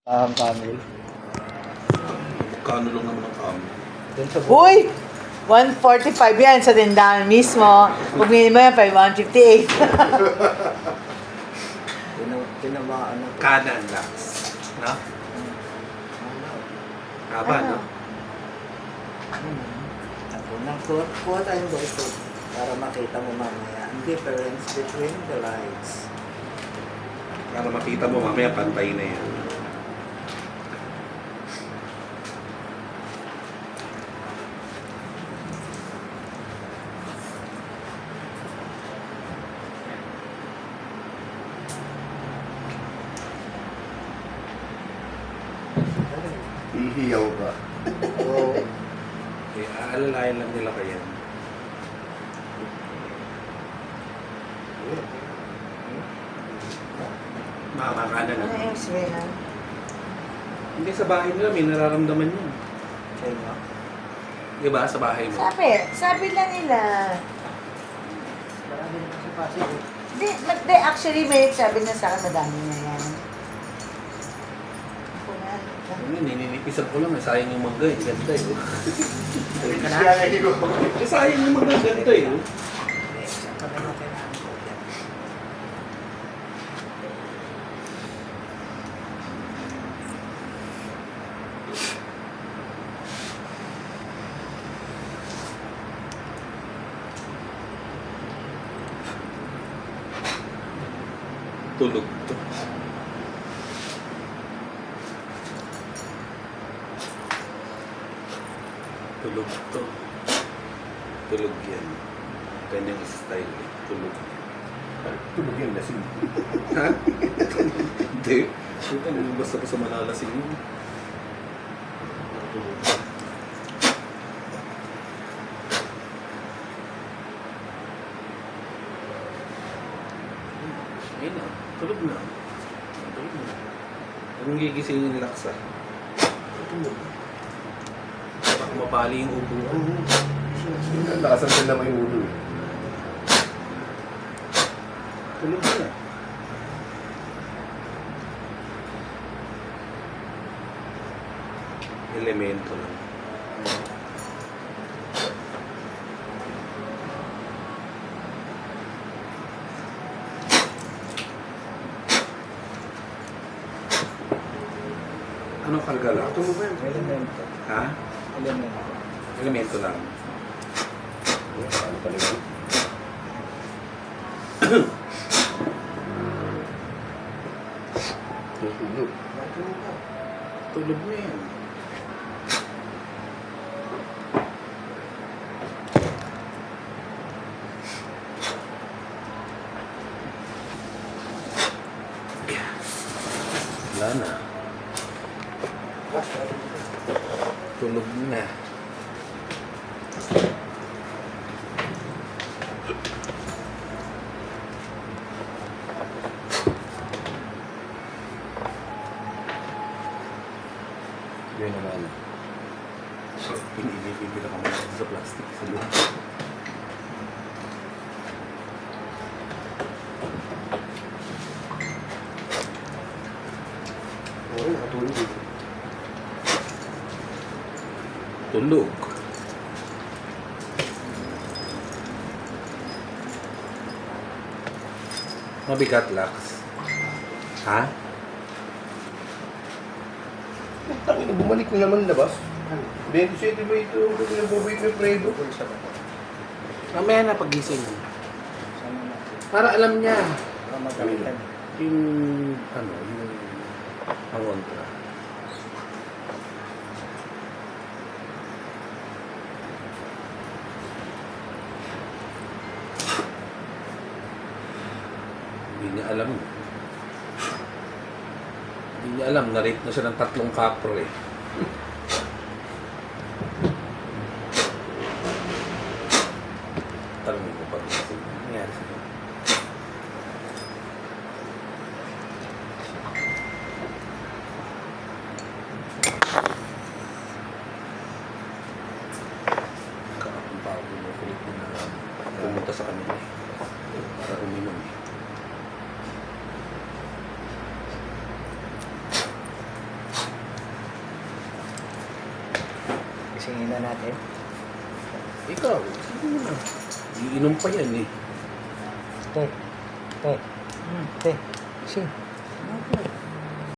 Camel. Kano lang naman ang kamo. Doon sa Uy! 145 yan sa tindahan mismo. Kung mo yan, 158. tinamaan na. Kanan lang. No? Haba, no? Kuha tayong ito para makita mo mamaya ang difference between the lights. Para makita mo mamaya pantay na yan. Ihiyaw ka. So, Eh, aalalayan lang nila kaya. Makakanan na. Ano yung x-ray na? Hindi sa bahay nila, may nararamdaman yun. sa'yo nga. Di ba? Sa bahay mo. Sabi lang nila. Marami na kasi Pasig. Di, actually, may sabi na sa akin, madami na yan. Ako na. Ano, nininipisan ko lang. Sayang yung mangga eh. Ganda eh. Sayang yung mangga. Ganda eh. Saan pa naman kailangan ko yan? Tulog to. Tulog to. Tulog yan. Kanyang style eh. Tulog. Tulog yung lasing. Ha? Hindi. Basta malalasing yun. Ayun na. Tulog na. Tulog na. Anong gigisingin yung laksa? Tulog. Baka mapali yung upuan. Nakasantal naman yung ulo. Tulog na. Elemento lang. Anong karga lang? Elemento. Ha? Elemento. Elemento lang. Ano talaga? Tulog. Tulog na yan. Wala na. Tulog na. Yun naman. Pinipipila ka muna sa plastic sa loob. Oo, nakatulog eh. Tulog. Mabigat, Lax. Ha? Tangin, bumalik na naman labas. 27 ba ito? Pinabubait na predo. Sa bata. Mamaya na pagising. Saan na natin? Para alam niya Para magalitan. yung yung pangontra. Hindi niya alam. Hindi niya alam, na-rape na siya ng 3 kapre. Tanongin ko pa rin kasi ano nangyari sa kanya. Kahapon pa ako bumukulit na pumunta sa kanila para uminom eh. Singin na natin. Ikaw, sige mo na. Iinom pa yan eh. Te. Te. Te. Sing.